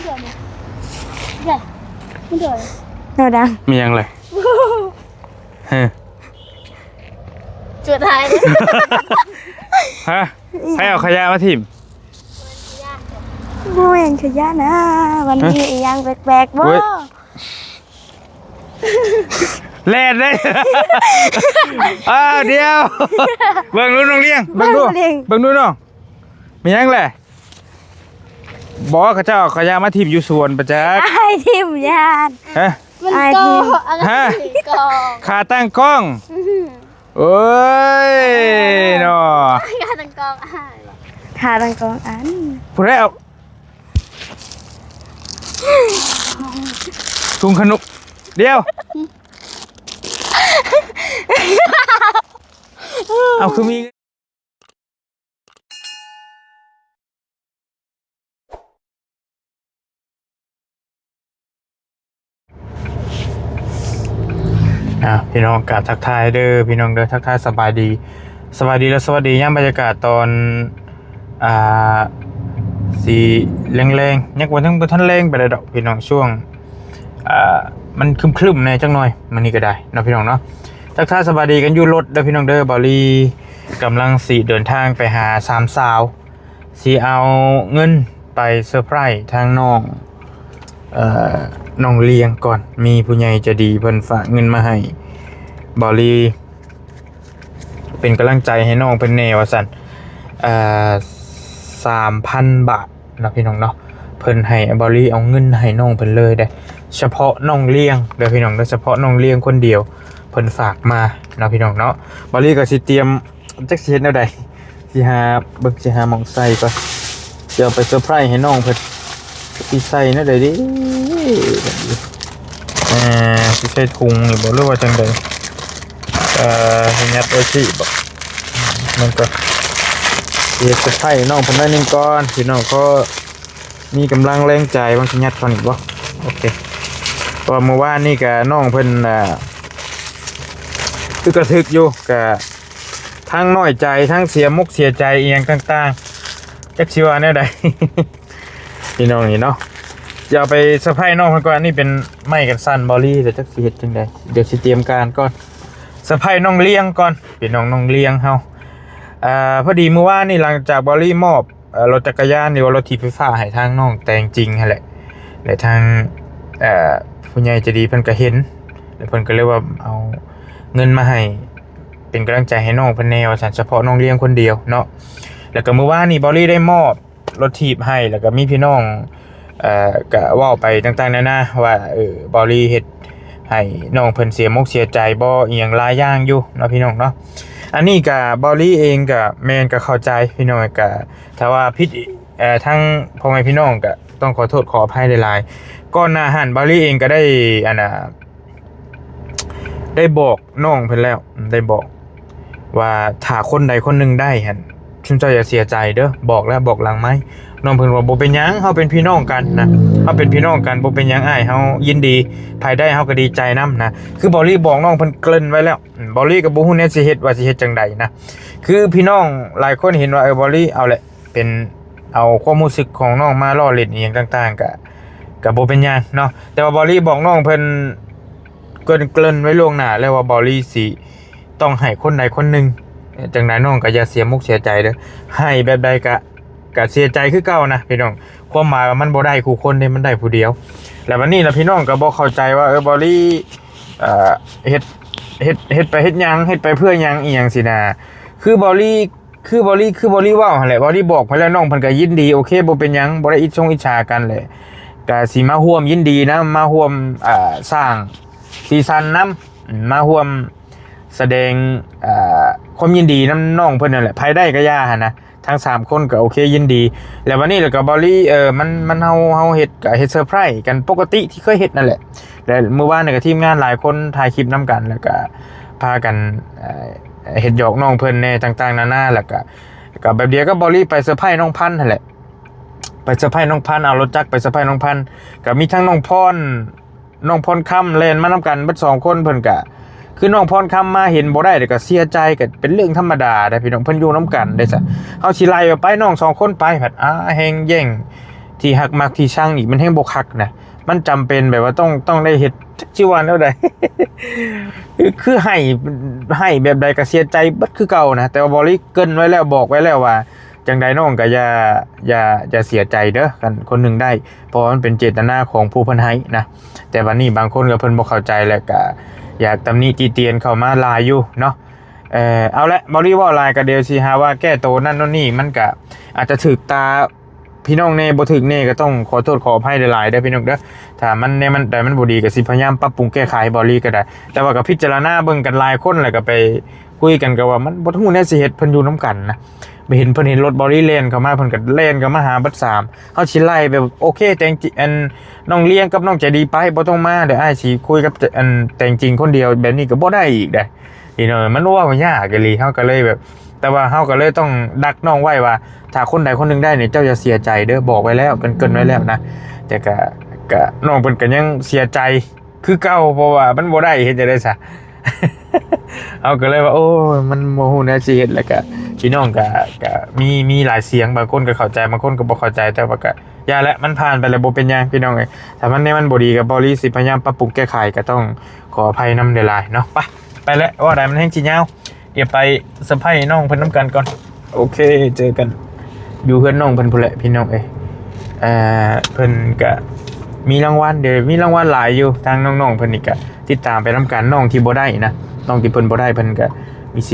ดือดเนี่ยไม่เดือด เราดัง มียังเลยฮะ จุดท้ายเลย ฮะให้เอาขยะมาทิ่ม โอ้ยยังขยะนะวันนี้ยังแปลกๆบ่ เล่นเลย เดี๋ยวเบิ่งดูน้องเลี้ยงเบิ่งดูน้องมียังเลยบอกว่าเขาเจ้าเอาขยะมาทิ่มอยู่สวนประจักษ์ ไอ้ทิมยาน ฮะ มันโกอะไร ฮะ กอ ขาตั้งกล้องโอ้ยเนาะ การตังกองอ่ะ ขาตังกองอัน ผู้ใดเอาถุงขนมเดี๋ยวเอาคือมีพี่น้องกราบทักทายเด้อพี่น้องเด้อทักทายสบายดีและสวัสดีย่ามบรรยากาศตอนสีแรงๆยักวันทั้งบนท่านแรงไปเลยดอกพี่น้องช่วงมันครึมๆในจังหน่อยมันนี่ก็ได้เนาะพี่น้องเนาะทักทายสบายดีกันอยู่รถเด้อพี่น้องเด้อบอลี่กำลังสีเดินทางไปหาสามสาวสีเอาเงินไปเซอร์ไพรส์ทางน้องน้องเลี้ยงก่อนมีผู้ใหญ่ใจะดีเพิ่นฝากเงินมาให้บอลี่เป็นกำลังใจให้น้องเพิ่นแน่ว่าซั่น3,000 บาทนะพี่น้องเนาะเพิ่นให้บอลี่เอาเงินให้น้องเพิ่นเลยได้เฉพาะน้องเลี้ยงเด้อพี่น้องโดยเฉพาะน้องเลี้ยงคนเดียวเพิ่นฝากมานะพี่น้องเนาะบอลี่ก็สิเตรียมจักสิเฮ็ดแนวใดสิหาเบิ่งสิหาหม่องใส่ก่อนจะเอาไปเซอร์ไพรส์ให้น้องเพิ่นสิใส่แนวใดดิสิใส่ถุงนี่บ่รู้ว่าจังไดยัดไว้สิบ่มันก็เดี๋ยวจะให้น้องผมได้หนึ่งก้อนพี่น้องก็มีกำลังแรงใจบางทียัดก่อนอีกบ่โอเคก็เมื่อวานนี่กับน้องเพิ่นคือกระทึกอยู่กับทั้งน้อยใจทั้งเสียมุกเสียใจเอียงต่างๆจักชิวาแน่ใด พี่น้องนี่เนาะจะเอาไปเซอร์ไพรส์น้องเพิ่นก่อนนี่เป็นไม้กันสั้นบอลลี่เดี๋ยวจักสิเฮ็ดจังไดเดี๋ยวสิเตรียมการก่อนเซอร์ไพรส์น้องเลี้ยงก่อนพี่น้องเลี้ยงเฮาพอดีเมื่อวานนี่หลังจากบอลลี่มอบรถจักรยานหรือว่ารถถีบไฟฟ้าให้ทางน้องแต่งจริงแหละและทางผู้ใหญ่ใจะดีเพิ่นก็เห็นแล้วเพิ่นก็เลยว่าเอาเงินมาให้เป็นกำลังใจให้น้องเพิ่นแนวเฉพาะน้องเลี้ยงคนเดียวเนาะแล้วก็เมื่อวานนี่บอลลี่ได้มอบรถถีบให้แล้วก็มีพี่น้องก็เว้าไปต่างๆนานาว่าบอลลี่เฮ็ดให้น้องเพิ่นเสียมุกเสียใจบ่อีหยังหลายอย่างอยู่เนาะพี่น้องเนาะอันนี้กับบอลลี่เองกับแมนก็เข้าใจพี่น้องกับถ้าว่าผิดทั้งพ่อแม่พี่น้องก็ต้องขอโทษขออภัยหลายๆก่อนหน้าหันบอลลี่เองก็ได้ได้บอกน้องเพิ่นแล้วได้บอกว่าถ้าคนใดคนหนึ่งได้หันชุนเจ้าอย่าเสียใจเด้อบอกแล้วบอกหลังไหมน้องเพิ่นว่าบ่เป็นหยังเฮาเป็นพี่น้องกันนะเฮาเป็นพี่น้องกันบ่เป็นหยังอ้ายเฮายินดีภายได้เฮาก็ดีใจนำนะคือบอลลี่บอกน้องเพิ่นเกริ่นไว้แล้วบอลลี่ก็บ่ฮู้แน่สิเฮ็ดว่าสิเฮ็ดจังใดนะคือพี่น้องหลายคนเห็นว่าบอลลี่เอาแหละเป็นเอาความรู้สึกของน้องมาล้อเล่นอีหยังต่างๆก็บ่เป็นหยังเนาะแต่ว่าบอลลี่บอกน้องเพิ่นเกริ่นไว้ล่วงหน้าแล้วว่าบอลลี่สิต้องให้คนใดคนหนึงจังได๋น้องก็อย่าเสียมุกเสียใจเด้อให้แบบใดก็เสียใจคือเก่านะพี่น้องความหมายว่ามันบ่ได้คู่คนเนี่ยมันได้ผู้เดียวแล้ววันนี้นะพี่น้องก็บ่เข้าใจว่าบอลลี่เฮ็ดไปเฮ็ดหยังเฮ็ดไปเพื่อหยังอีหยังสินะคือบอลลี่ว้าวหั่นแหละบอลลี่บอกไปแล้วน้องเพิ่นก็ยินดีโอเคบ่เป็นหยังบ่ได้อิจฉากันแหละก็สิมาร่วมยินดีนะมาร่วมสร้างสีสันนำมาร่วมแสดงความยินดีนำน้องเพิ่นนั่นแหละภายได้ก็ย่าหั่นนะทั้ง3คนก็โอเคยินดีแล้ววันนี้แล้วก็บอลลี่มันเฮาเฮ็ดก็เฮ็ดเซอร์ไพรส์กันปกติที่เคยเฮ็ดนั่นแหละแล้วเมื่อวานนี่ก็ทีมงานหลายคนถ่ายคลิปนํกันแล้วก็พากันเฮ็ดหยอกน้องเพิ่นแน่ต่างๆนานาแล้วก็แบบเดียวก็บอลลี่ไปเซอร์ไพรส์น้องพันธุ์นั่นแหละไปเซอร์ไพรส์น้องพันธุ์เอารถจักรไปเซอร์ไพรส์น้องพันธุ์ก็มีทั้งน้องพรค่ำเล่นมานํกันเบิด2คนเพิ่นก็คือน้องพรคำมาเห็นบ่ได้แต่ก็เสียใจก็เป็นเรื่องธรรมดาได้พี่น้องเพิ่นอยู่น้ำกันได้ซะเฮาสิไล่ไปน้อง2คนไปผัดแฮงแย่ง ที่ฮักมักที่ช่างอีกมันแห้งบ่คักนะมันจำเป็นแบบว่าต้องได้เฮ็ดชื่อว่าแล้วใด คือให้แบบใดก็เสียใจเบิดคือเก่านะแต่ว่าบริเกินไว้แล้วบอกไว้แล้วว่าจังใดน้องก็อย่าเสียใจเด้อกันคนหนึ่งได้เพราะมันเป็นเจตนาของผู้เพิ่นให้นะแต่วันนี้บางคนก็เพิ่นบ่เข้าใจแล้วก็อยากตำหนิตีเตียนเข้ามาลายอยู่เนาะเอาละบริว่าลายก็เดียวสิหาว่าแก้โตนั่นโน่นนี่มันก็อาจจะถึกตาพี่น้องเน่บ่ถึกเน่ก็ต้องขอโทษขออภัยหลายๆเด้อพี่น้องเด้อถ้ามันเนี่ยมันแต่มันบ่ดีก็สิพยายามปรับปรุงแก้ไขบ่ลีก็ได้แต่ว่าก็พิจารณาเบิ่งกันหลายคนแล้วก็ไปคุยกันก็ว่ามันบ่ฮู้แน่สิเฮ็ดเพิ่นอยู่นํกันนะไปเห็นเพิ่นเห็นรถบอดี้เลนเข้ามาเพิ่นก็เลนเข้ามาหาบัด3เฮาสิไล่แบบโอเคแต่งอันน้องเลี้ยงกับน้องใจดีไปบ่ต้องมาเดี๋ยวอ้ายสิคุยกับอันแต่งจริงคนเดียวแบบนี้ก็บ่ได้อีกเด้พี่น้องมันว่ายากอีหลีเฮาก็เลยแบบแต่ว่าเฮาก็เลยต้องดักน้องไว้ว่าถ้าคนใดคนหนึ่งได้เนี่ยเจ้าอย่าเสียใจเด้อบอกไว้แล้วเกินไว้แล้วนะแต่ก็น้องเพิ่นก็ยังเสียใจคือเก่าเพราะว่ามันบ่ได้เฮ็ดจะได้ซะ เอาก็เลยว่าโอ้มันโมโหแน่สิเฮ็ดแล้วก็พี่น้องก็มีหลายเสียงบางคนก็เข้าใจบางคนก็บ่เข้าใจแต่ว่าก็อย่าละมันผ่านไปแล้วบ่เป็นหยังพี่น้องเอ้ยถ้ามันเนี่ยมันบ่ดีก็บ่รีสิพยายามปรับปรุงแก้ไขก็ต้องขออภัยนำหลายๆเนาะไปแล้วว่าได้มันแห้งสิยาวเดี๋ยวไปเซอร์ไพรส์น้องเพิ่นนํกันก่อนโอเคเจอกันอยู่เพื่อนน้องเพิ่นพุ่นแหละพี่น้องเอ้ยเพิ่นก็มีรางวัลเดี๋ยวมีรางวัลหลายอยู่ทางน้องๆเพิ่นนี่ก็ติดตามไปนํกันน้องที่บ่ได้นะน้องที่เพิ่นบ่ได้เพิ่นก็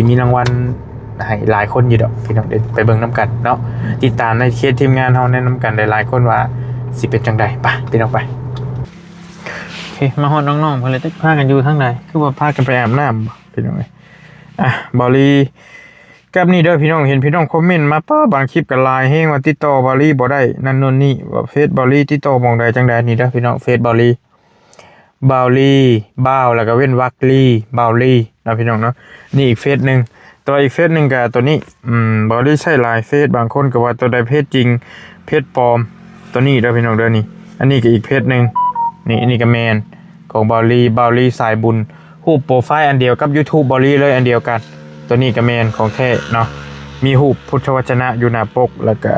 มีรางวัลให้หลายคนอยู่ดอกพี่น้องเดี๋ยวไปเบิ่งนํกันเนาะติดตามในเคสทีมงานเฮาแนะนำกันหลายๆคนว่าสิเป็นจังได๋ไปพี่น้องไปโอเคมาฮอดน้องๆเพิ่นเลยพากันอยู่ทางใดคือว่าพากันไปอาบน้ำบ่พี่น้องเอ้ยบอลีกับนี่เด้อพี่น้องเห็นพี่น้องคอมเมนต์มาป้าบางคลิปก็ไลน์เฮงว่าติดต่อบอลีบ่ได้นั่นนู่นนี่ว่าเฟซบอลีติดต่อมองใดจังใดนี่เด้อพี่น้องเฟซบอลีบ่าวแล้วก็เว้นวรรคลีบ่าวลีนะพี่น้องเนาะนี่อีกเฟซนึงตัวอีกเฟซนึงก็ตัวนี้บอลีใช้หลายเฟซบางคนก็ว่าตัวใดเพจจริงเพจปลอมตัวนี้เด้อพี่น้องเด้อนี่อันนี้ก็อีกเพจนึงนี่ก็แมนของบ่าวลีสายบุญรูปโปรไฟล์อันเดียวกับ YouTube บอลีเลยอันเดียวกันตัวนี้ก็แมนของแท้เนาะมีรูปพุทธวจนะอยู่หน้าปกแล้วก็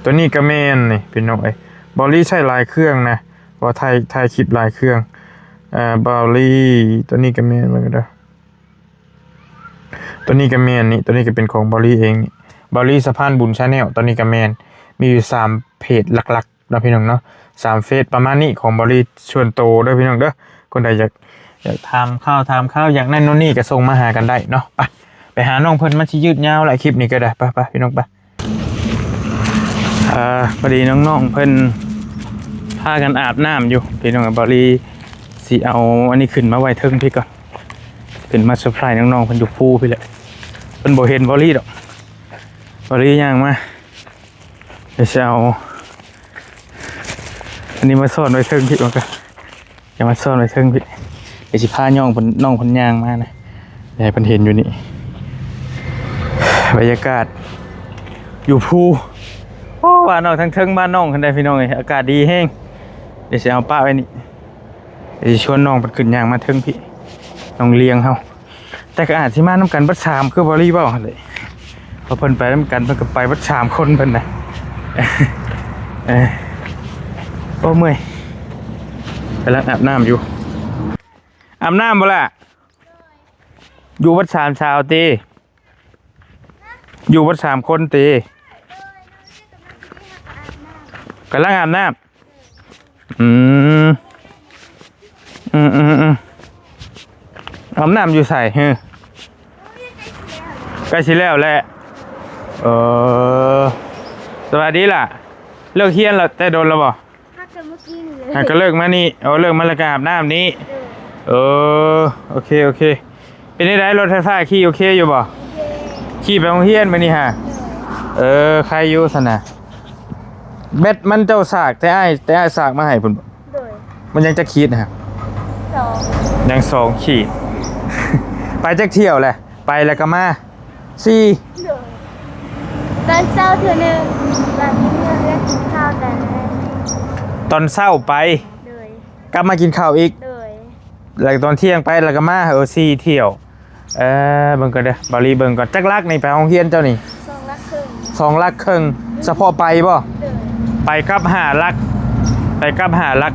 ตัวนี้ก็แมนนี่พี่น้องเอ้ยบอลีใช้หลายเครื่องนะว่าไทยคลิปหลายเครื่องบอลีตัวนี้ก็แมนเหมือนกันเด้อตัวนี้ก็แมนนี่ตัวนี้ก็เป็นของบอลีเองนี่บอลีสะพานบุญ Channel ตัวนี้ก็แมนมีอยู่3เพจหลักๆนะพี่น้องเนาะ3เฟซประมาณนี้ของบอลีชวนโตเด้อพี่น้องเด้อคนใดอยากถามข้าวอยากนั่นโน่นนี่ก็ส่งมาหากันได้เนาะไปหาน้องเพิ่นมันสิยืดยาวหลายคลิปนี้ก็ได้ไปพี่น้องไปพอดีน้องๆเพิ่นพากันอาบน้ำอยู่พี่น้องบอลีสิเอาอันนี้ขึ้นมาไว้เทิงพี่ก่อนขึ้นมาเซอร์ไพรส์น้องๆเพิ่นอยู่ภูพี่แหละเพิ่นบ่เห็นบอลีดอกบอลีย่างมาเดี๋ยวจะเอาอันนี้มาซ่อนไว้เทิงพี่ก่อนก็อย่ามาซ่อนไว้เทิงพี่เดี๋ยวสิพาน้องเพิ่นย่างมานะให้เพิ่นเห็นอยู่นี่บรรยากาศอยู่ภูโอ้บ้านน้องทั้งบ้านน้องคันใดพี่น้องเอ้ยอากาศดีแฮงเดี๋ยวสิเอาป้าไว้นี่เดี๋ยวสิชวนน้องเพิ่นขึ้นย่างมาเทิงพี่น้องเลี้ยงเฮาแต่ก็อาจสิมานำกันเบิด3คือบ่รีบ่หั่นเลยพอเพิ่นไปนำกันเพิ่นก็ไปเบิด3คนเพิ่นน่ะโอ้เมื่อยกำลังอาบน้ำอยู่อาบน้ำบ่ล่ะอยู่วัด3ชาวตีอยู่วัด3คนตีกำลังอาบน้ำอาบน้ำอยู่ใส่ใกล้สิแล้วแหละสวัสดีล่ะเลิกเฮียนแล้วแต่โดนแล้วบ่ก็เลิกมานี่เลิกมาแล้วก็อาบน้ำนี้โอเคเป็นได้รถไฟฟ้าขี่โอเคอยู่บ่ขี่ไปโรงเรียนมานี่ฮะใครอยู่สนะเบ็ดมันเจ้าสากแต่อ้ายสากมาให้พุ่นมันยังจะขีดนะฮะยัง2ขีด ไปจักเที่ยวแหละไปแล้วก็มาตอนเช้าเทื่อนึงแบบนี้เรียกกินข้าวแต่ตอนเช้าไปกลับมากินข้าวอีกแล้วตอนเที่ยงไปแล้วก็มา4เที่ยวเบิ่งก่อนเด้อบาลีเบิ่งก่อนจักลักนี่ไปโรงเรียนเจ้านี่2 ลักครึ่งเฉพาะไปบ่ ไปกลับ5 ลักไปกลับ5 ลัก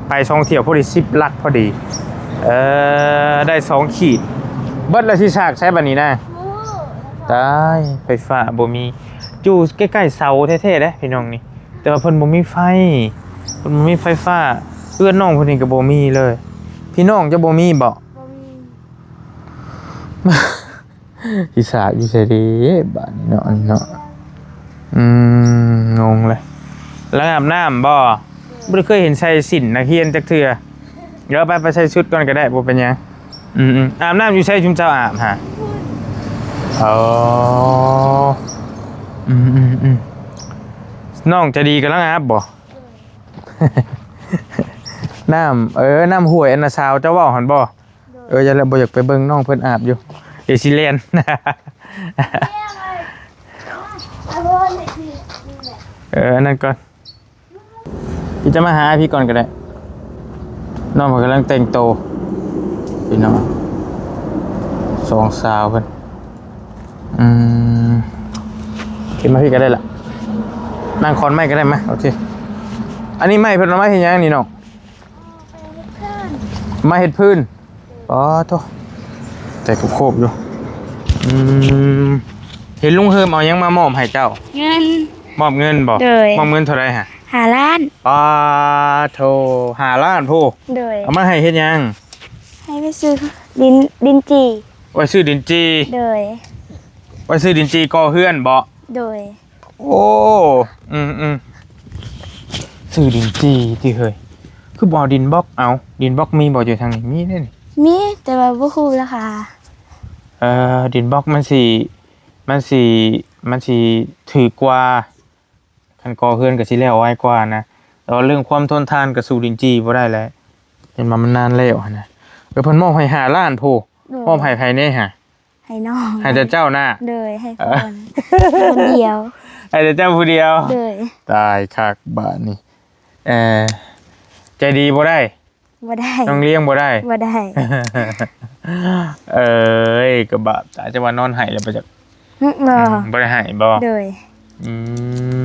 ไป2 เที่ยวพอดี10 ลักพอดีได้2 ขีดเบิดแล้วสิฉากใช้บัดนี้นะตายไฟฟ้าบ่มีอยู่ใกล้ๆเสาแท้ๆเด้พี่น้องนี่แต่ว่าเพิ่นบ่มีไฟเพิ่นบ่มีไฟฟ้าเพื่อนน้องเพิ่นนี่ก็บ่มีเลยพี่น้องจะบ่มีบ่ บ่มี อีสาอยู่ไสเด้บ้านนี้เนาะอันนี้เนาะงงเลยแล้วอาบน้ำบ่ได้เคยเห็นใส่สินนักเรียนจักเทื่อเดี๋ยวไปใส่ชุดก่อนก็ได้บ่เป็นหยังอาบน้ำอยู่ใส่ชุมเจ้าอาบฮะอ๋อน้องจะดีกันแล้วอาบบ่ น้ำน้ำห้วยอันน่ะสาวเจ้าเว้าหั่นบ่อย่าแล้วบ่อยากไปเบิ่งน้องเพิ่นอาบอยู่เดี๋ยวสิเล่น อันนั้นก่อนพี่จะมาหาพี่ก่อนก็ได้น้องผมกำลังแต่งโตพี่น้อง2 สาวเพิ่นขึ้นมาพี่ก็ได้ละนั่งคอนไม้ก็ได้ไหมโอเคอันนี้ไม้เพิ่นเอาไม้เฮ็ดหยังนี่น้องไม้เฮ็ดพื้นอ๋อโธ่แต่โคบอยู่เห็นลุงเฮิมเอาหยังมามอบให้เจ้าเงินมอบเงินบ่ โดย มอบเงินเท่าไรฮะ5 ล้านโธ่5 ล้านผู้ โดยเอามาให้เฮ็ดหยังให้ไปซื้อดินจี ไว้ซื้อดินจี โดย ไว้ซื้อดินจีก่อเฮือนบ่ โดยโอ้ซื้อดินจีที่เฮ้ยคือบ่เอาดินบล็อกเอาดินบล็อกมีบ่อยู่ทางนี้มีเด้นี่มีแต่ว่าบ่คุ้มราคาดินบล็อกมันสิถือกว่าคันก่อเฮือนก็สิแล้วไวกว่านะแต่ว่าเรื่องความทนทานก็สู้ดินจีบ่ได้แล้วเห็นว่ามันนานแล้วนะเพิ่นมอบให้5 ล้านผู้มอบให้ภายในฮะให้น้องให้แต่เจ้าหน้าเลยให้คนเดียวให้แต่เจ้าผู้เดียวเลยตายคักบ้านนี่ใจดีบ่ได้ต้องเลี้ยงบ่ได้ก็บาปแต่จะว่านอนให้แล้วไปจากบ่ได้ให้บ่เลย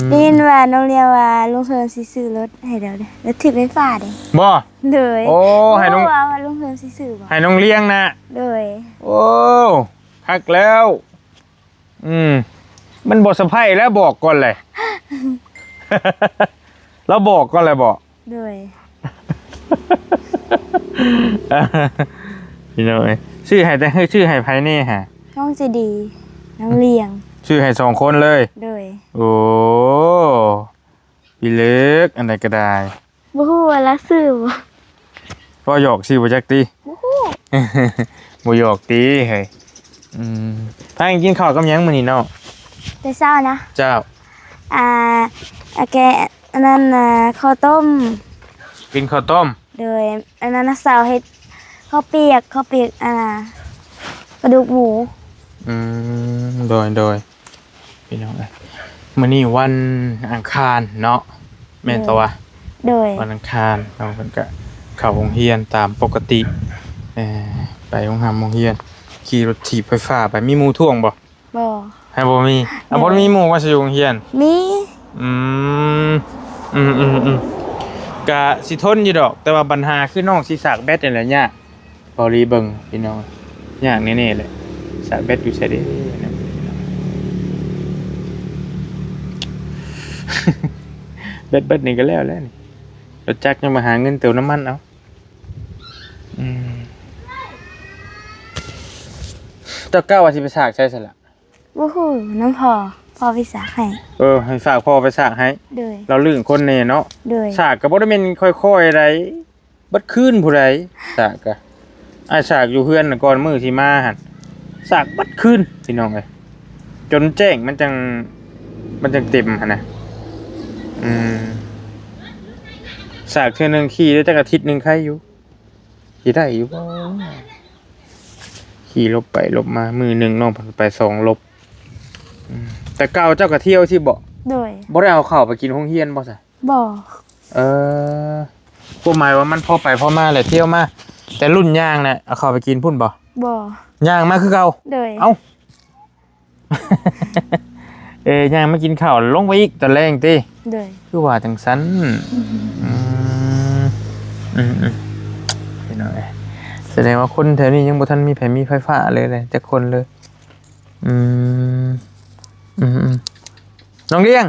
ได้ยินว่าน้องเรียกว่าลุงเฮิมสิซื้อรถให้แล้วถือไฟฟ้าเด้บ่เลยโอ้ให้น้องว่าลุงเฮิมสิซื้อบ่ให้น้องเลี้ยงนะเลยโอ้คักแล้วมันบ่สะไพร่แล้วบอกก่อนเลยแล้วบอกก่อนเลยบอกเลยพี่น้อยชื่อให้แต่ชื่อให้ไผนี่ฮะน้องจะดีน้องเลี้ยงชื่อให้2 คนเลยโอ้พี่เล็กอันใดก็ได้บ่ฮู้ว่ารักซื้อบ่ก็หยอกชื่อบ่จักติบ่ฮู้บ่หยอกติเฮ้ยพากินข้าวกับหยังมื้อนี้เนาะแต่เช้านะเจ้าแกอันนั้นข้าวต้มกินข้าวต้มโดยอันนั้นสาวเฮ็ดข้าวเปียกกระดูกหมูโดยพี่น้องมื้อนี้วันอังคารเนาะแม่นตะวะโดยวันอังคารน้องเพิ่นก็เข้าโรงเรียนตามปกติไปโรงเรียนขี่รถถีบไฟฟ้าไปมีหมู่ท่วงบ่ให้บ่มีบ่มีหมู่ว่าสิอยู่โรงเรียนมีกะสิทนอยู่ดอกแต่ว่าปัญหาคือน้องสิสากแบตนี่แหละยากพอรีเบิ่งพี่น้องยากแน่ๆเลยสากแบตอยู่ไสเด้แบตนี่ก็แล้วนี่รถจักรยังมาหาเงินเติมน้ำมันเอาเจ้าก้าวว่าสิไปสากใช่ซั่นล่ะบ่ฮู้น้องพ่อไปสากให้ให้ฝากพ่อไปสากให้เราลื่นคนแน่เนาะสากก็บ่ได้แม่นค่อยๆไดบัดคืนผู้ใดสากก็สากอยู่เฮือนก่อนมื้อสิมาหั่นสากบัดคืนพี่น้องเอ้ยจนแจ้งมันจังเต็มหั่นน่ะสากเทื่อนึงขี่ได้จักอาทิตย์นึงใครอยู่ขี่ได้อยู่บ่ขี่ลบไปลบมามือนึงน้องไป2 ลบแต่เก่าเจ้าก็เที่ยวสิบ่บ่ได้เอาข้าวไปกินโรงเรียนบ่ซะบ่ผู้หมายว่ามันพอไปพอมาแหละเที่ยวมาแต่รุ่นย่างน่ะเอาข้าวไปกินพุ่นบ่ย่างมาคือเก่าเอ้า ย่างมากินข้าวลงไปอีกตอนแรงติ โดย คือว่าจังซั้นพี่น้องแสดงว่าคนแถวนี้ยังบ่ทันมีแผงมีไฟฟ้าเลยจักคนเลยน้องเลี้ยง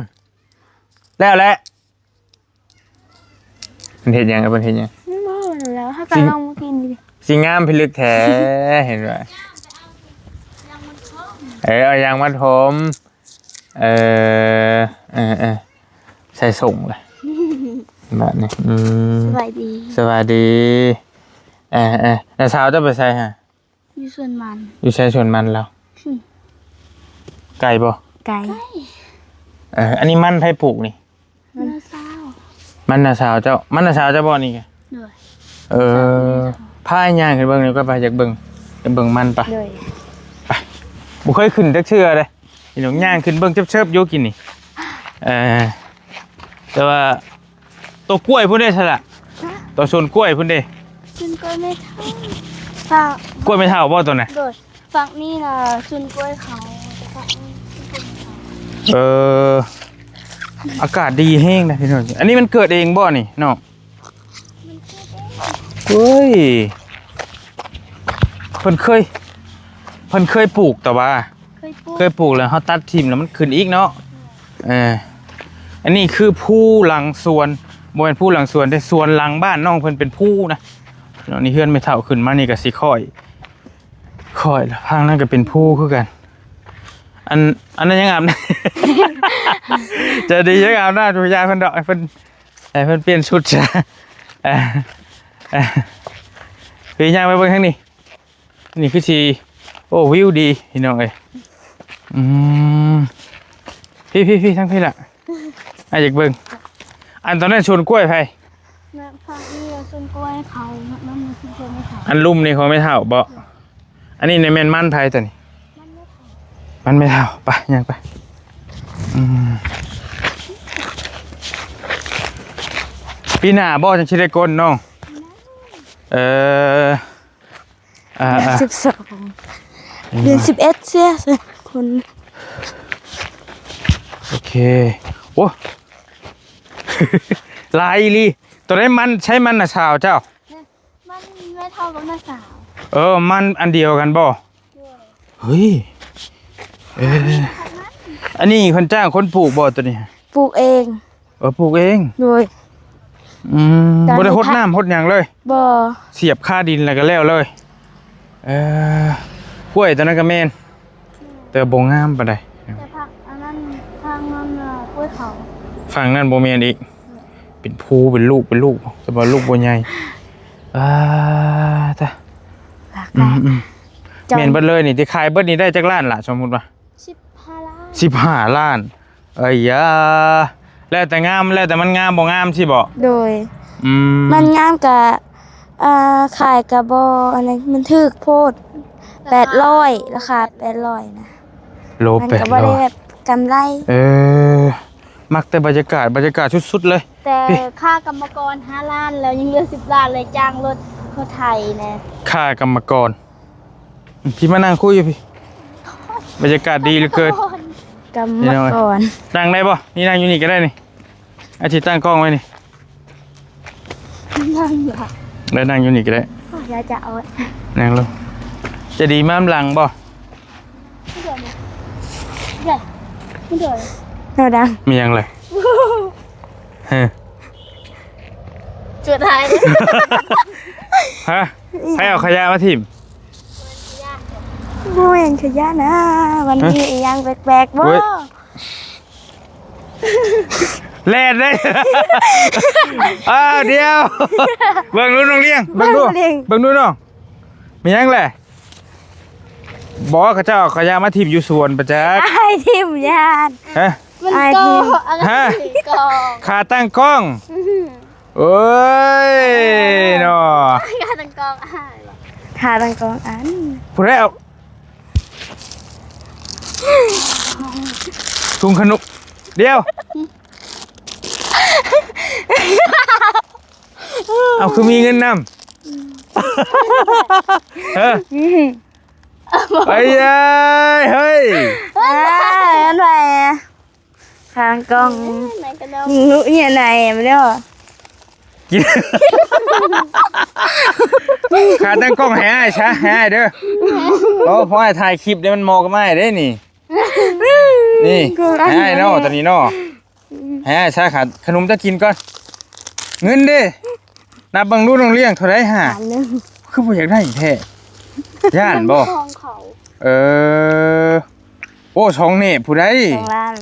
แล้วแหละเป็นเห็นยังเป็นเห็นยัง บ่แล้วถ้ากันลองมากินดิ สิงามพิลึกแท้เห็นไหมเอายางมัดผมใส่ส่งเลยแบบนี้สบายดี สวัสดีแล้วเช้าจะไปใส่ฮะ อยู่ส่วนมัน อยู่ใช้ชวนมันแล้วไก่บ่ ไก่ อันนี้มันไผ่ปลูกนี่ มันเศร้า มันน่ะสาวเจ้ามันน่ะสาวเจ้าบ่นี่ไง ด้วย พายย่างขึ้นเบิ่งนี่ก็ไปจากเบิ่งมันปะ ด้วย บ่เคยขึ้นจักเทื่อเลยนี่น้องย่างขึ้นเบิ่งเชิบๆอยู่กินนี่แต่ว่าตัวกล้วยพุ่นได้ซะล่ะตัวส่วนกล้วยพุ่นเด้ ซุนกล้วยไม่เท่าฝั่ง กล้วยไม่เท่าบ่ตัวน่ะ โดดฝั่งนี้น่ะซุนกล้วยเขาฝั่งนี้ซุนกล้วยเขา อากาศดีแห้งนะพี่น้องอันนี้มันเกิดเองบ่นี่น้องเฮ้ยเพิ่นเคยปลูกแต่ว่า เคยปลูกแล้วเขาตัดทิ่มแล้วมันขึ้นอีกเนาะอันนี้คือผู้หลังสวนบ่เป็นผู้หลังสวนแต่สวนหลังบ้านน้องเพิ่นเป็นผู้นะนี่เฮือนไม่เท่าขึ้นมานี่ก็สิค่อยแล้วทางนั้นก็เป็นผู้คือกันอันนั้นยังอาบน้ำ จะดียังอาบน้ำดูยายเพิ่นดอกเพิ่นเปลี่ยนชุดจ้ะพี่ย่างไปเบิ่งข้างนี้นี่คือสิโอ้วิวดีพี่น้องเอ้ยพี่ทั้งพี่ล่ะอยากเบิ่งอันตอนนั้นชวนกล้วยไผ ฝั่งนี้ซุนกล้วยเขามันมีซุนกล้วยไม่เท่า อันลุ่มนี่เขาไม่เท่าบ่อันนี้ในแม่นมันไผตัวนี้มันไม่เท่าไปย่างไปปีหน้าบ่จังสิได้กลน้อง12 เดือน11เสียคน โอเคโอ้ ลายลีตัวนี้มันใช้มันน่ะสาวเจ้า มันไม่เท่ากับหน้าสาว มันอันเดียวกันบ่เฮ้ยอันนี้คนจ้างคนปลูกบ่ตัวนี้ ปลูกเอง ปลูกเอง โดย บ่ได้หดน้ำหดหยังเลย บ่ เสียบค่าดินแล้วก็แล้วเลยกล้วยตัวนั้นก็แม่นแต่บ่งามปานใด แต่ผักอันนั้นทางนั้นกล้วยเขา ฝั่งนั้นบ่แม่นอีกเป็นภูเป็นลูกแต่ว่าลูกบ่ใหญ่ตา หลากหลาย แม่นเบิดเลยนี่ที่ขายเบิดนี่ได้จักล้านล่ะสมมุติว่า 15 ล้าน 15 ล้านเอ้ยยาแล้วแต่งามแล้วแต่มันงามบ่งามสิบ่ โดยมันงามกับขายกับบ่อะไรมันถึกโพด800ราคา800นะ โล มันก็บ่ได้แบบกำไร มักแต่บรรยากาศสุดๆเลย แต่ค่ากรรมกร5 ล้านแล้วยังเหลือ10 ล้านเลยจ้างรถเขาไทยนะ ค่ากรรมกรพี่มานั่งคุยอยู่พี่บรรยากาศดีเหลือเกิน กรรมกร นั่งได้ป่ะนี่นั่งอยู่นี่ก็ได้นี่อาทิตย์ตั้งกล้องไว้นี่ นั่งอยู่ค่ะ ได้นั่งอยู่นี่ก็ได้ อยากจะเอา นั่งลงจะดีม้ามหลังป่ะ ไม่เดือดเลยไม่เดือดเราดัง มียังเลยจุดท้าย ฮะให้เอาขยะมาถิ่ม โอ้ยขยะนะวันนี้ยังแปลกๆบ่ แล่นได้ เดี๋ยวเบิ่งดูน้องเลี้ยงเบิ่งดูน้องมียังแหละบอกเขาเจ้าขยะมาถิ่มอยู่สวนประจักษ์ ไอ้ทิมยานมันโกฮะขาตั้งกล้องเอ้ยเนาะขาตั้งกล้องอันพูดได้เอาถุงขนมเดียวเอาคือมีเงินนำเฮ้ยเฮ้ยอันไหน ข้างกล้อง ไหนกันเนาะ นุเนี่ยไหนไม่ได้หรอ กินขาตั้งกล้องให้อ้ายซะให้อ้ายเด้อเพราะอ้ายถ่ายคลิปเดี๋ยวมันเหมาะกับอ้ายเด้นี่นี่ให้อ้ายเนาะตอนนี้เนาะให้อ้ายซะขาขนมจะกินก่อนเงินเด้นับเบิ่งดูโรงเรียนเท่าไหร่ฮะ อันนึง คือบ่อยากได้อีกแท้ย่านบ่ ของเขา โอ้ช่องนี่ผู้ใด 2 ล้าน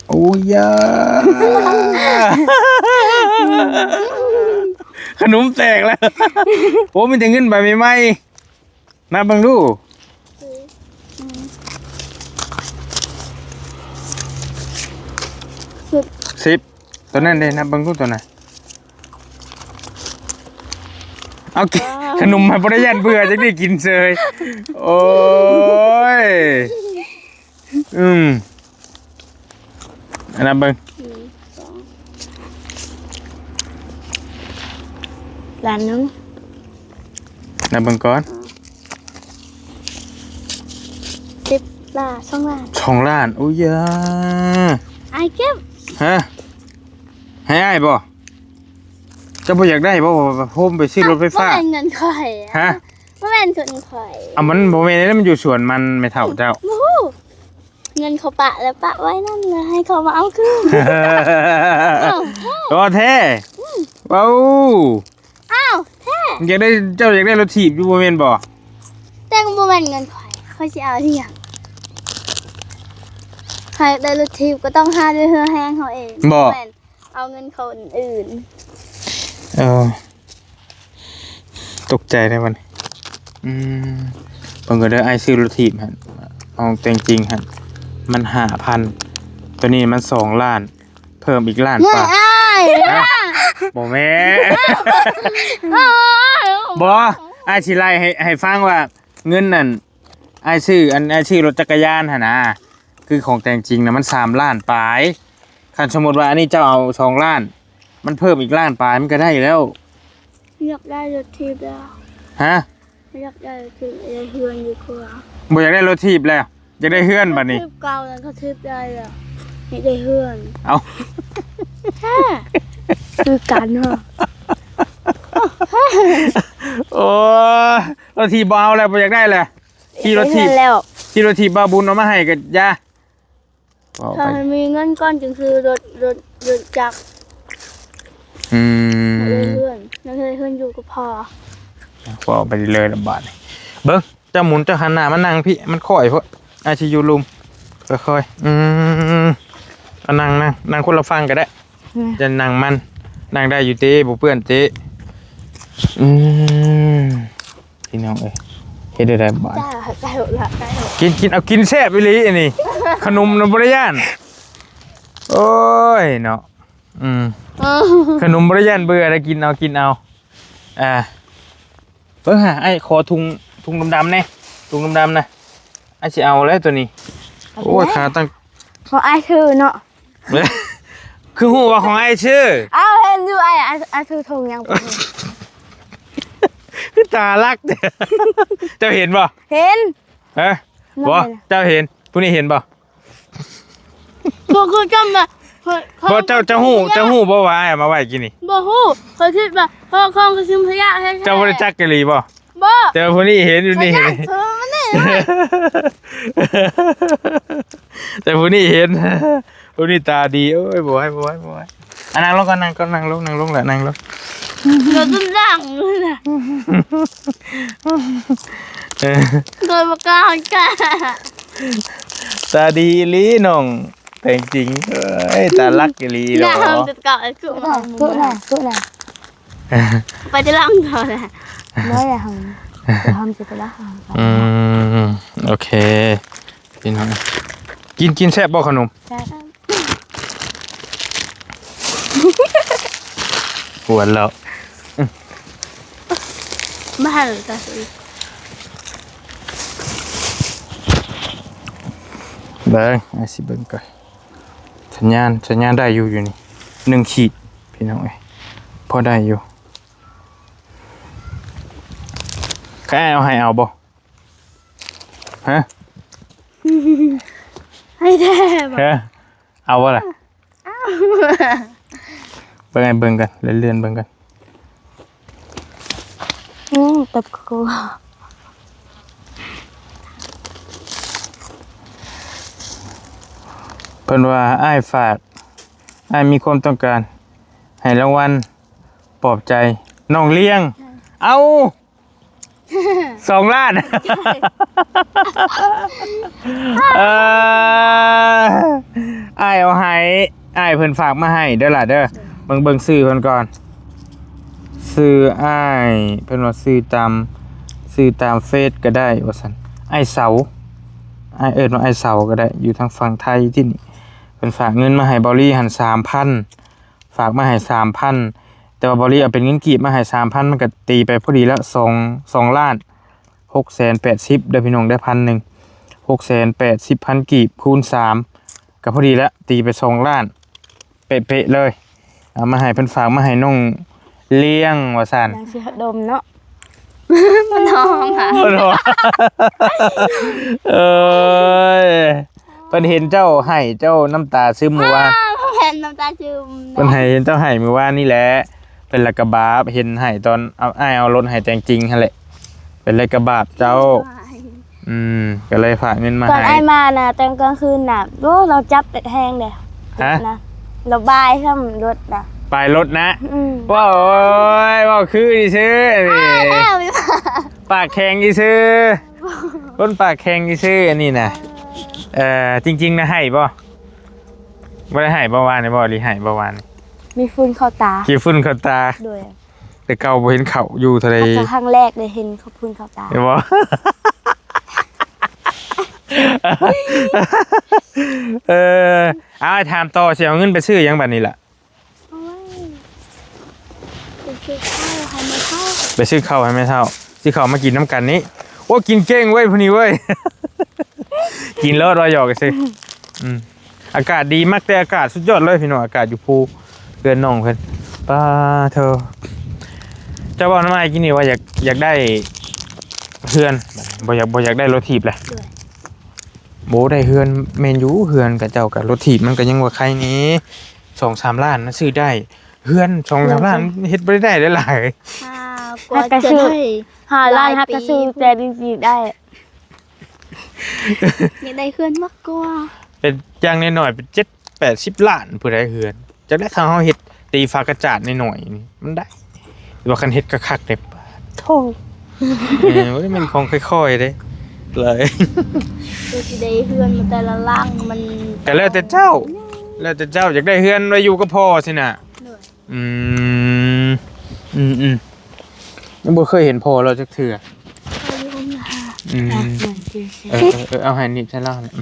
โอ้ยาขนมแตกแล้วโอ้มีแต่เงินใบใหม่ๆนับเบิ่งดู10ตัวนั้นเด้นับเบิ่งดูตัวไหนเอาขนมมาบ่ได้ยันเบื่อจังได้กินเซยโอ้ยอันนั้นเบิ่ง ล้านนึง นับเบิ่งก่อน 10 ล้าน2 ล้าน 2 ล้านโอ้ยา ไอ้เก็บ ฮะให้อ้ายบ่เจะบ่อยากได้บ่โฮมไปซื้อรถไฟฟ้า บ่แม่นเงินข่อย ฮะ บ่แม่นเงินข่อย อ่ะมันบ่แม่นแล้วมันอยู่สวนมันไม่เท่าเจ้า โอ้โหเงินเขาปะแล้วปะไว้นั่นเลยให้เขามาเอาคืน ตัวแท้ว้าว อ้าวแท้ อยากได้เจ้าอยากได้รถถีบอยู่บ่แม่นบ่ แต่ก็บ่แม่นเงินข่อยเขาสิเอาที่หยังใครได้รถทิพย์ก็ต้องหาด้วยเฮือแห้งเขาเองแม่นเอาเงินคนอื่น เออตกใจได้มันเพิ่นก็ได้อ้ายซื้อรถถีบหั่นเอาแต่จริงๆหั่นมัน 5,000 ตัวนี้มัน2 ล้าน เพิ่มอีกล้าน เมื่ ป่ะ อ้าย บ่แม่ บ่อ้ายสิไล่ให้ฟังว่าเงินนั่นอ้ายซื้อรถจักรยานหั่นน่ะคือของแต่งจริงน่ะมัน3 ล้านปลายคันสมมุติว่าอันนี้เจ้าเอา2 ล้าน มันเพิ่มอีกล้านปลายมันก็ได้แล้ว อยากได้รถทิพย์แล้ว ฮะ อยากได้รถทิพย์ได้เฮือนอยู่กว่า บ่อยากได้รถถีบแล้วอยากได้เฮือนบัดนี้ ทิพย์เก่าแล้วก็ทิพย์ได้แล้วนี่ได้เฮือน เอา แท้ คือกันเหรอ โอ้ยรถถีบบ่เอาแล้วบ่อยากได้แล้วขี่รถถีบ แล้ว ขี่รถถีบบ่าวบุญเอามาให้ก็อย่าเอา ถ้า ไป มีเงินก้อนจึงคือรถจักร ได้เฮือนแล้วได้เฮือนอยู่ก็พอ ก็เอาไปเลยลำบากนี่เบิ้งเจ้าหมุนเจ้าหันหน้ามานั่งพี่มันค่อยเพราะอาชิอยูลุมค่อยเอานั่งคนละฟังก็ได้จะนั่งนั่งได้อยู่เต้บ่เปื้อนเต้พี่น้องเอ้ยเฮ็ดได้บ่ ได้หมดละได้หมด กินเอากินแซ่บอีหลีอันนี้ขนมนบ่ได้ย่านโอ้ยเนาะขนมบ่ได้ย่านเบื่อได้กินเอาเบิ่งหาไอ้ขอถุงดำๆแน่ถุงดำๆนะไอ้สิเอาแล้วตัวนี้โอ้ยขาตั้ง ของไอ้คือเนาะ คือฮู้ว่าของไอ้ชื่อ เอาเห็นอยู่ไอ้คือทงยังบ่เห็น คือตาลักเด้อเจ้าเห็นบ่ เห็น ฮะบ่เจ้าเห็นผู้นี้เห็นบ่ คือจำแบบ บ่เจ้าฮู้บ่ว่าไอ้มาไว้กินนี่ บ่ฮู้เขาคิดว่าพ่อคองคือซิมพยะแท้ๆ เจ้าบ่ได้จักกะหรี่บ่ บ่ แต่ผู้นี้เห็นอยู่นี่ เธอมันนี่ แต่ผู้นี้เห็นผู้นี้ตาดีโอ้ยบ่ไหวนั่งลงก่อนนั่งลงแหละนั่งลง เดี๋ยวต้นด่างเลยนะโดยประกาศกัน ตาดีอีหลีน้องแต่จริงเอ้ยตาลักอีหลี ห ดอ น้าทำจะเกาะไอ้กู สู้น่ะ ไปจะล่างเธอแหละ น้อยอย่าทำจะละหัง โอเคพี่น้องกินแซ่บบ่ขนมปวดแล้ว ไม่ให้เลยจ้ะสิ เบิ่งไอ้สิเบิ่งก่อนสัญญาณได้อยู่นี่1 ขีดพี่น้องเอ้ยพอได้อยู่ใครเอาให้เอาบ่ฮะ ให้แท้บ่ เอาวะล่ะเบิ่งกันเลื่อนเบิ่งกัน ตับกู เพิ่นว่าอ้ายฝากอ้ายมีความต้องการให้รางวัลปลอบใจน้องเลี้ยงเอา2 ล้านอ้ายเอาให้อ้ายเพิ่นฝากมาให้เด้อล่ะเด้อเบิ่งชื่อเพิ่นก่อนชื่ออ้ายเพิ่นว่าชื่อตามเฟซก็ได้ว่าซั่นอ้ายเสาอ้ายเอิ้นว่าอ้ายเสาก็ได้อยู่ทางฝั่งไทยที่นี่เพิ่นฝากเงินมาให้บอลลี่หัน 3,000 ฝากมาให้ 3,000 แต่ว่าบอลลี่เอาเป็นเงินกีบมาให้ 3,000 มันก็ตีไปพอดีแล้ว2 ล้าน680เด้อพี่น้องได้1,000 680,000กีบคูณ3ก็พอดีแล้วตีไป2 ล้านเป๊ะๆเลยเอามาให้เพิ่นฝากมาให้น้องเลี้ยงว่าซั่น นางสิดมเนาะ มันท้องค่ะ เพิ่นเห็นเจ้าให้เจ้าน้ำตาซึมเมื่อวาน แผ่นน้ำตาซึม เพิ่นให้เห็นเจ้าให้เมื่อวานนี่แหละเป็นละกะบาปเห็นให้ตอนเอารถให้แต่งจริงหั่นแหละเป็นละกะบาปเจ้าก็เลยฝากเงินมา ตอน ให้ ไอ้มาน่ะตอนกลางคืนน่ะโอ้เราจับแต่แห้งเด้ ฮะ นะเราบายซ้ำรถน่ะ ไปรถนะว้าวโอ้ยว้าวคือดิซื้อนี่ แล้วพี่ว่า ปากแข็งดิซื้อคนปากแข็งดิซื้ออันนี้น่ะจริงๆนะให้บ่ได้ให้บ่วานนี่บ่หรือให้บ่วาน มีฝุ่นเข้าตา ขี้ฝุ่นเข้าตา ด้วย แต่เก่าบ่เห็นเขาอยู่ทะเล อาจจะครั้งแรกเลยเห็นเขาฝุ่นเข้าตา เห็นบ่ เอาถามต่อสิเอาเงินไปซื้อหยังบัดนี้ล่ะ ไปซื้อข้าวให้มาเข้า ไปซื้อข้าวให้แม่เฒ่าซื้อข้าวมากินน้ำกันนี้โอ้กินเก่งเว้ยพวกนี้เว้ย กินแล้วรอยหยอกกันสิอากาศดีมากแต่อากาศสุดยอดเลยพี่น้องอากาศอยู่ภูเรือนน้องเพิ่นป้าเธอเจ้าบอกน้ำไอ้กินนี่ว่าอยากได้เฮือนบ่อยากได้รถถีบเลยโบได้เฮือนเมนยูเฮือนกับเจ้ากับรถถีบมันก็ยังว่าใครนี้ 2-3 ล้านนะซื้อได้เฮือน 2-3 ล้านเฮ็ดบ่ได้หลาย กว่าจะได้ 5 ล้านฮักกระซื้อแต่จริงๆได้ อยากได้เคลื่อนมากกว่า เป็นอย่างน้อยๆเป็น7-80 ล้านผู้ใดเฮือนจักได้ทางเฮาเฮ็ดตีฟ้ากระจาดหน่อยๆนี่มันได้หรือว่าคันเฮ็ดคักๆได้ โธ่ บ่ได้เป็นของค่อยๆเด้เลย ดูสิได้เคลื่อนมันแต่ละล่างมัน ก็แล้วแต่เจ้าอยากได้เฮือนไว้อยู่กับพ่อสิน่ะ เหนื่อย ยังบ่เคยเห็นพ่อเราจักเทื่อเอาให้นี่ใช่แล้วนะ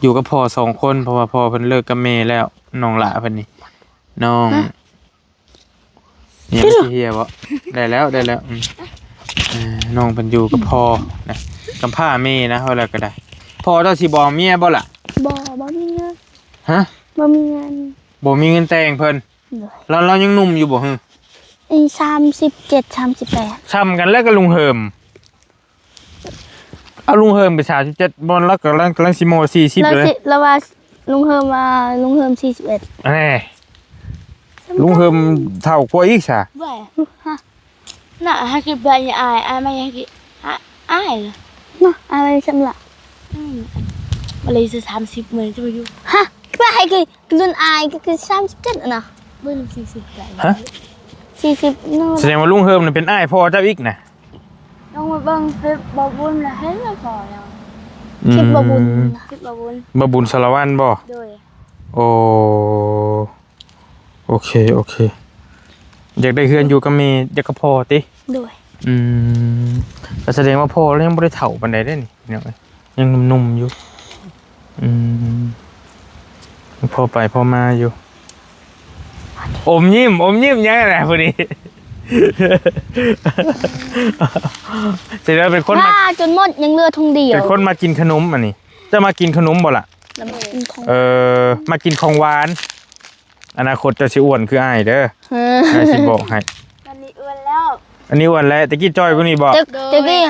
อยู่กับพ่อ2 คนเพราะว่าพ่อเพิ่นเลิกกับแม่แล้วน้องหลาเพิ่นนี่น้องเนี่ยสิเฮียบ่ได้แล้วน้องเพิ่นอยู่กับพ่อนะกำพร้าแม่นะเท่าไรก็ได้พ่อเจ้าสิบ่เมียบ่ล่ะ บ่มีเงิน ฮะ บ่มีเงิน บ่มีเงินแต่งเพิ่นเรายังหนุ่มอยู่บ่ฮึ 37 38 ซ้ำกันแล้วก็ลุงเหิมเอาลุงเหิมไป37บ่แล้วก็กำลังสิโม40เลย แล้วว่าลุงเฮิม41 แหน่ลุงเหิมเท่ากว่าอีกซะ บ่น่ะฮักกิบายอายมายังกิอายเหรอ เนาะอะไรฉันล่ะ อะไรจะ30มื้อจะไปอยู่ ฮะไปให้คือรุ่นอายก็คือ37อะนะ เบิ่ง40ได้ ฮะ 40นู่น แสดงว่าลุงเหิมนี่เป็นอ้ายพ่อเจ้าอีกนะ ต้องมาเบิ่งคลิปบ่บุญแล้วเห็นแล้วพอแล้ว คลิปบ่บุญ คลิปบ่บุญ บ่บุญสารวัตรบ่ โดย โอเคอยากได้เฮือนอยู่กับแม่อยากกับพ่อติ ด้วย ก็แสดงว่าพ่อเรายังบ่ได้เฒ่าปานใดเด้นี่พี่น้องเอ้ยยังหนุ่มๆอยู่พ่อไปพ่อมาอยู่อมยิ้มยังไงพอดี เสร็จแล้วเป็นคนมา ถ้าจนหมดยังเหลือถุงเดียว เป็นคนมากินขนมอันนี้จะมากินขนมบ่ล่ะ แล้วมันกินของ มากินของหวานอนาคตจะสิอ้วนคืออ้ายเด้ออ้ายสิบอกให้ ตอนนี้อ้วนแล้ว อันนี้อ้วนแล้วตะกี้จ้อยกว่านี้บ่ จะกี้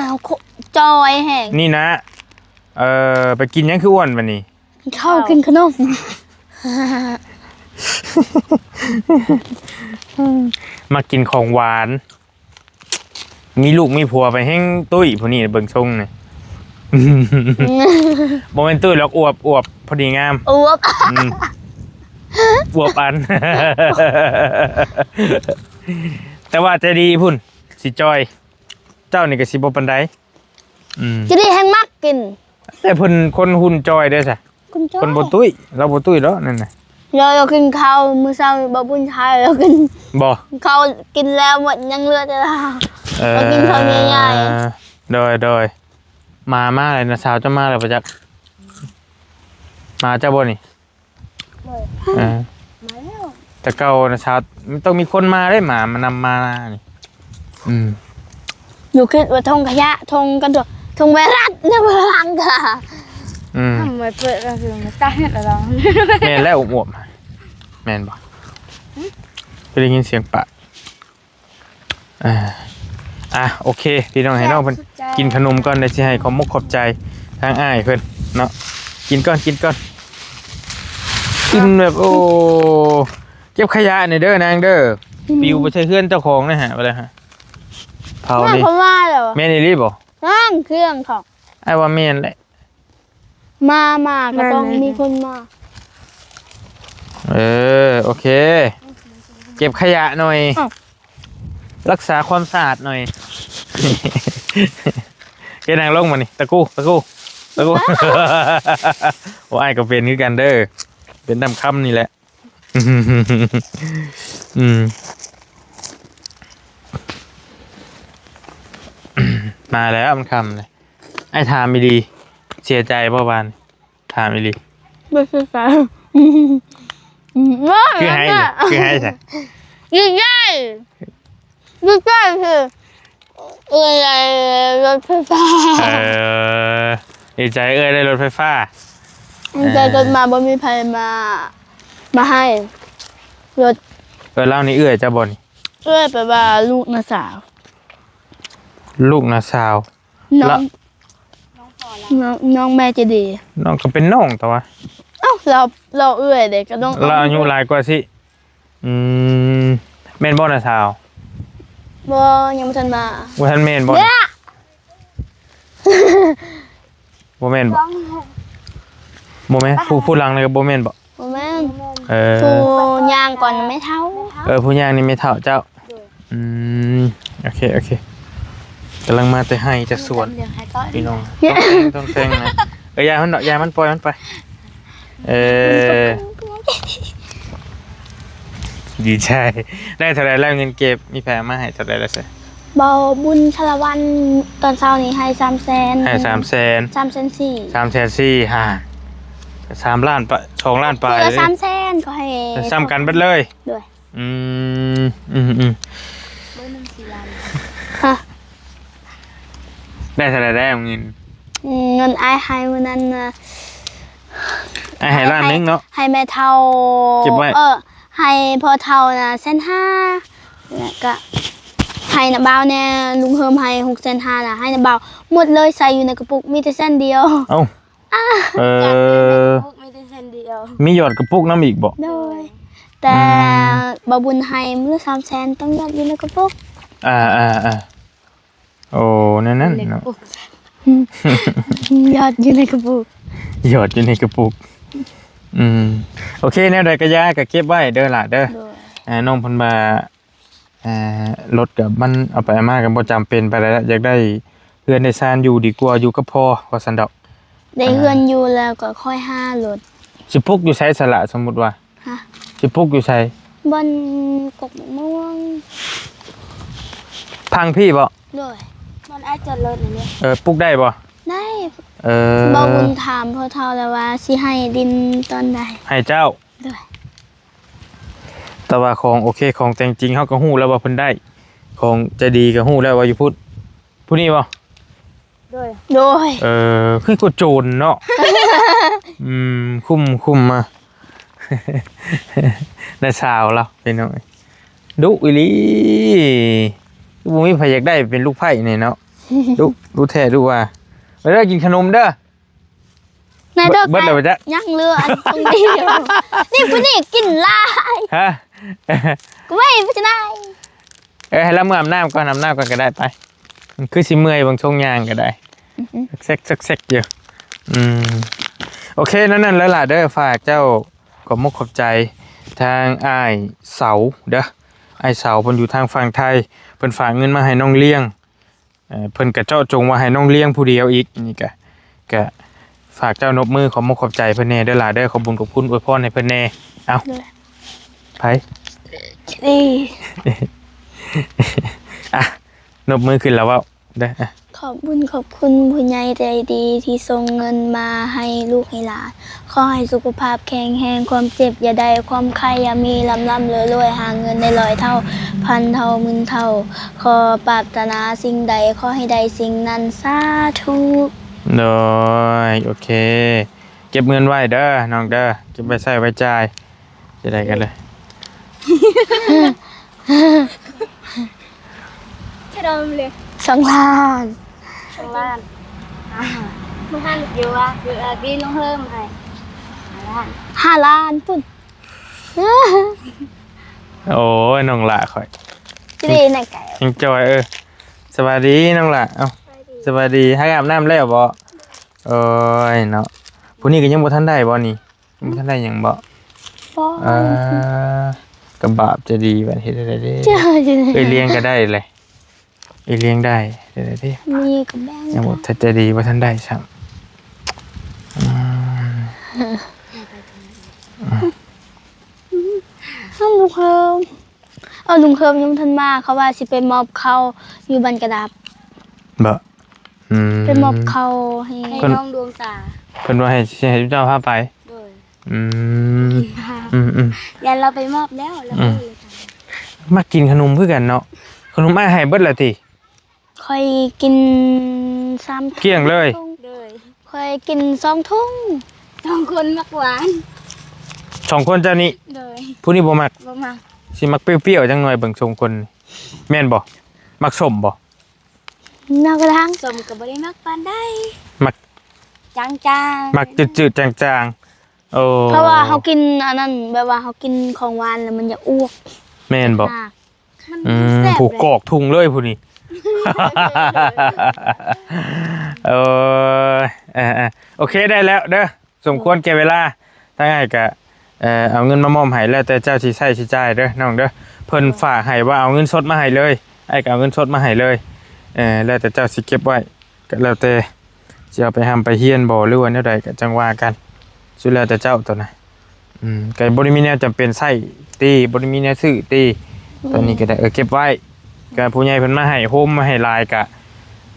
จอยแห้ง นี่นะ ไปกินหยังคืออ้วนบัดนี้ ข้าวกินขนม มากินของหวาน มีลูกมีผัวไปแห้งตุ้ยผู้นี้เบิ่งทรงนี่ บ่แม่นตุ้ยหรอกอวบพอดีงาม อวบ อืมอวบอัน แต่ว่าใจดีพุ่นสิจอย เจ้านี่ก็สิบ่ปานใดจะได้แห้งมากกิน แต่เพิ่นคนหุ่นจอยเด้อซะ คุณจ้า คนบ่ตุ้ยเราบ่ตุ้ยแล้วนั่นน่ะ เรากินข้าวมื้อเช้าบ่บุญชายเรากิน บ่ ข้าวกินแล้วหมดยังเหลือแต่เรา เรากินข้าวใหญ่ โดยมาเลยนะสาวจะมาแล้วประจักษ์มาเจ้าบ่นี่แต่เก่านะสาวมันต้องมีคนมาได้หมามานำมานี่อยู่คิดว่าทงขยะทงกระโดดทงไวรัสเนี่ยพลังค่ะ ทำไมเปิดก็คือมันตั้งแต่เรา แม่นแล้วอวบแม่นบ่ไปได้ยินเสียงปะโอเคพี่น้องให้น้องเพิ่นกินขนมก่อนได้สิให้ขอบมุกขอบใจทางอ้ายเพิ่นเนาะกินก่อนกินแบบโอ้เก็บขยะนี่เด้อนางเด้อปิวบ่ใช่เฮือนเจ้าของนะฮะว่าเลยฮะเผาดิ เขาว่าเหรอ แม่นอีหลีบ่ นั่งเครื่องของ อ้ายว่าแม่นแหละ มาก็ต้องมีคนมา โอเคเก็บขยะหน่อยรักษาความสะอาดหน่อย เฮ็ดนางลงมานี่ตะกู้ โอ้อ้ายก็เป็นคือกันเด้อเป็นดำค่ำนี่แหละ มาแล้วมันคำเลยไอ้ถามไม่ดีเสียใจเมื่อวานถามไม่ดี ไม่ใช่สา คือให้ใช่ ยิ่งใหญ่คืออะไรรถไฟฟ้า ดีใจได้รถไฟฟ้า ใจจนมาบ่มีใครมาให้รถ เล่านี่จะบ่น แปลว่าลูกนะสาว ลูกนะสาว น้องแม่จะดี น้องก็เป็นน้องแต่ว่า เอ้าเราเด็กก็ต้อง เราอายุหลายกว่าสิแม่นบ่นะสาว บ่ยังไม่ทันมา บ่ทันแม่นบ่บ่แม่นบ่แม่นผู้หลังเลยก็บ่แม่นบ่ บ่แม่น ผู้ ย่างก่อนไม่เท่า ผู้ย่างนี่ไม่เท่าเจ้าโอเคกำลังมาแต่ให้จะสวนพี่น้องต้องแต่งนะยายมันปล่อยมันไปดีใจได้เท่าไรแล้วเงินเก็บมีแผลมาให้เท่าไรแล้วสิ เบาบุญชลวันตอนเช้านี้ให้300,000ให้300,000 300,004 300,0043 ล้านปะ2 ล้านปลายเลย300,000ก็ให้ซ้ำกันเบิดเลยด้วยฮะ ได้เท่าไรได้เงินอ้ายให้วันนั้นให้ล้านนึงเนาะให้แม่เฒ่าเก็บไว้ให้พ่อเฒ่าน่ะ150,000แล้วก็ให้น้าบ่าวเนี่ยลุงเฮิมให้650,000น่ะให้น้าบ่าวหมดเลยใส่อยู่ในกระปุกมีแต่เส้นเดียวเอ้ามีแต่เส้นเดียวมีหยอดกระปุกน้ำอีกบ่โดยแต่บ่บุญให้มื้อ300,000ต้องหยอดอยู่ในกระปุกโอ้นั่นเนาะหยอดอยู่ในกระปุกโอเคแนวใดก็ยาก็เก็บไว้เด้อล่ะเด้อน้องเพิ่นมารถกับมันเอาไปมากันบ่จำเป็นไปแล้วอยากได้เฮือนได้ซ่านอยู่ดีกว่าอยู่กับพ่อว่าซั่นดอกได้เฮือนอยู่แล้วก็ค่อยหารถสิพุกอยู่ไสสละสมมุติว่าฮะสิพุกอยู่ไสบนกกม่วงพังพี่บ่ด้วยมันอาจจะรถนี่ปลูกได้บ่ได้บ่บุญถามพ่อเฒ่าแล้วว่าสิให้ดินตอนใดให้เจ้าด้วยแต่ว่าของโอเคของแต่งจริงเฮาก็ฮู้แล้วว่าเพิ่นได้ของใจดีก็ฮู้แล้วว่าอยู่ผู้นี้บ่ด้วยคือกูโจรเนาะคุ้มมาได้สาวแล้วเป็นน้อยดุอีหลีบ่มีไผอยากได้เป็นลูกไผ่นี่เนาะดุแท้ดุว่าไปเด้อกินขนมเด้อ นายดอก เบิดเลยบ่จ๊ะ ยังเรืออันตรงนี้อยู่นี่ผู้นี่กินลาย ฮะ กูไม่ไปจะได้ ให้ละเมื่ออาบน้ำก่อนอาบน้ำก่อนก็ได้ไปมันคือสิเมื่อยบางช่วงยางก็ได้เซ็กอยู่โอเคนั่นแล้วล่ะเด้อฝากเจ้าขอบมุกขอบใจทางอ้ายเสาเด้ออ้ายเสาเพิ่นอยู่ทางฝั่งไทยเพิ่นฝากเงินมาให้น้องเลี้ยงเพิ่นก็เจาะจงว่าให้น้องเลี้ยงผู้เดียวอีกนี่ก็ฝากเจ้านบมือขอบมุกขอบใจเพิ่นแน่เด้อล่ะเด้อขอบบุญขอบคุณอวยพรให้เพิ่นแน่เอาไผ ดี อ่ะนบมือขึ้นแล้วว่าได้อ่ะ ขอบคุณขอบคุณผู้ใหญ่ใจดีที่ส่งเงินมาให้ลูกให้หลานขอให้สุขภาพแข็งแรงความเจ็บอย่าได้ความไข้อย่ามีลำรวยหาเงินได้100 เท่าพันเท่าหมื่นเท่าขอปรารถนาสิ่งใดขอให้ได้สิ่งนั้นสาธุ โดยโอเคเก็บเงินไว้เด้อน้องเด้อเก็บไว้ใส่ไว้จ่ายจะได้กันเลย ใช่ดอมเลย 2 ล้าน ข้างล่างเมื่อท่านอยู่ว่าคือพี่น้องเพิ่มให้5 ล้านปุ่น โอ้ยน้องละข่อย จะดีนะไก่ ยังจอยสวัสดีน้องละเอ้าสวัสดีให้อาบน้ำแล้วบ่โอ้ยเนาะผู้นี้ก็ยังบ่ทันได้บ่นี่ยังบ่ทันได้หยังบ่ ป้อน กระบาบจะดีบัดเฮ็ดได้เด้ เจ้าจะไหน เลี้ยงก็ได้เลยเลี้ยงได้เด้เด้ มีกับแบงค์ ยังบ่ทันจะดีบ่ทันได้ซ้ำลุงเฮิมลุงเฮิมยังทันมาเขาว่าสิไปมอบเขาอยู่บันกระดับ บ่ไปมอบเขาให้ ให้น้องดวงตา เพิ่นว่าให้เจ้าพาไป โดย อืม ยันเราไปมอบแล้วแล้วก็เลยค่ะ มากินขนมเพื่อกันเนาะขนมอ้ายให้เบิดละติ ค่อยกิน3 เกลี้ยงเลย โดย ค่อยกิน2 ทุ่ง น้องคนมักหวาน 2 คนเจ้านี้ โดย ผู้นี้บ่มัก บ่มา สิมักเปรี้ยวๆจังหน่อยเบิ่งทรงคนแม่นบ่มักส้มบ่ นอกกระทั่ง สมกับบริมักปานได้ มัก จางๆ มักจืดๆจางๆโอ้ เพราะว่าเขากินอันนั้นแบบว่าเขากินของหวานแล้วมันจะอ้วก แม่นบ่ มาก มันแซ่บ ผูกก เลย อกทุงเลยผู้นี้ เออโอเคได้แล้วเด้อสมควรแก่เวลาถ้าง่ายก็เอาเงินมามอบให้แล้วแต่เจ้าสิใช้สิจ่ายเด้อน้องเด้อเพิ่นฝากให้ว่าเอาเงินสดมาให้เลยไอ้ก็เอาเงินสดมาให้เลยแล้วแต่เจ้าสิเก็บไว้ก็แล้วแต่สิเอาไปทำไปเฮียนบ่หรือว่าแนวใดก็จังว่ากันสุดแล้วแต่เจ้าตัวน่ะก็บ่ได้มีแนวจำเป็นใช้ตีบ่ได้มีแนวซื้อตีตอนนี้ก็ได้เก็บไว้ก็ผู้ใหญ่เพิ่นมาให้โฮมมาให้ลายก็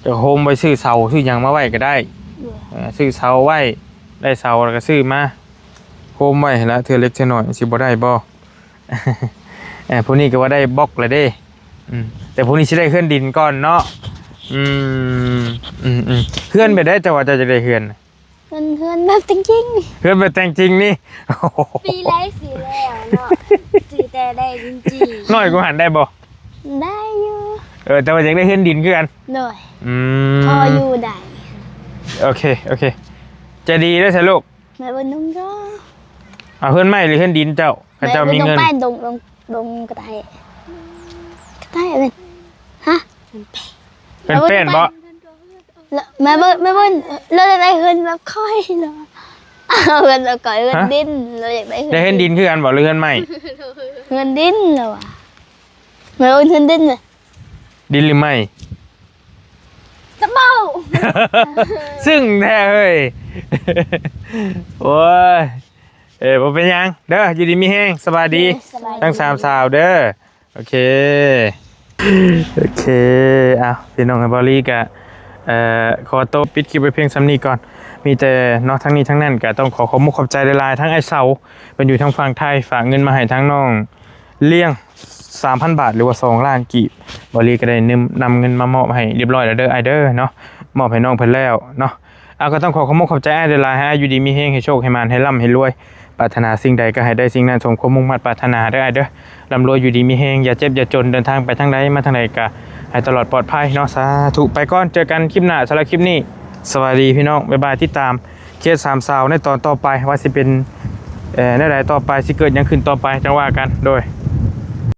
จะโฮมไว้ซื้อเสาซื้อหยังมาไว้ก็ได้ซื้อเสาไว้ได้เสาแล้วก็ซื้อมาโฮมไว้แล้วเทื่อเล็กเทื่อน้อยสิบ่ได้บ่ ผู้นี้ก็ว่าได้บล็อกแล้วเด้แต่ผู้นี้สิได้เคลื่อนดินก่อนเนาะเคลื่อนไปได้จังหวะจะได้เคลื่อน เพื่อนแบบจริง เคลื่อนไปแต่งจริงนี่ ปีแรกสีแล้วเนาะสีแต่ได้จริง น้อยกูหันได้บ่ ๆได้อยู่ แต่ว่าอยากได้เคลื่อนดินคือกัน โดย อืม พออยู่ได้ โอเคจะดีได้อสิลูก แม่บนนุ่งก็ เอาเคลื่อนไม้หรือเคลื่อนดินเจ้าข้าเจ้ามีเงิน แม่บนดงกระต่ายเลยฮะ เป็นเป็นบ่ แล้วแม่เบิ้ลเราจะได้เงินแบบค่อยเหรอเอาเงินเราก่อยเงินดินเราอยากได้ ได้เคลื่อนดินคือกันบ่หรือเคลื่อนไม้ เงินดินเหรอวะแม่เบิ้ลเงินดินเลย ดินหรือไม้ ๆจะเมา ซึ่งแท้เฮ้ย โอ้ยบ่เป็นหยังเด้ออยู่ดีมีแห้งสบายดีทั้ง3สาวเด้อโอเคเอาพี่น้องกับบอลลี่ก็ขอตัวปิดคลิปไปเพียงซ้ำนี้ก่อนมีแต่นอกทั้งนี้ทั้งนั้นก็ต้องขอบมุกขอบใจหลายๆทั้งไอ้เสาเป็นอยู่ทางฝั่งไทยฝากเงินมาให้ทั้งน้องเลี้ยง 3,000 บาทหรือว่า2ล้านกีบบอลลี่ก็ได้นำเงินมามอบให้เรียบร้อยแล้วเด้อไอเด้อเนาะมอบให้น้องเพิ่นแล้วเนาะเอาก็ต้องขอบมุกขอบใจไอ้หลายๆให้อยู่ดีมีแฮงให้โชคให้มานให้ร่ำให้รวยปรารถนาสิ่งใดก็ให้ได้สิ่งนั้นสมความมุ่งมั่นปรารถนาเด้อไอเด้อร่ำรวยอยู่ดีมีแฮงอย่าเจ็บอย่าจนเดินทางไปทางใดมาทางใดก็ให้ตลอดปลอดภัยเนาะสาธุไปก่อนเจอกันคลิปหน้าสำหรับคลิปนี้สวัสดีพี่น้องบ๊ายบายที่ตาม เคสสามสาวในตอนต่อไปว่าสิเป็นในใดต่อไปสิเกิดหยังขึ้นต่อไปจังว่ากันโดย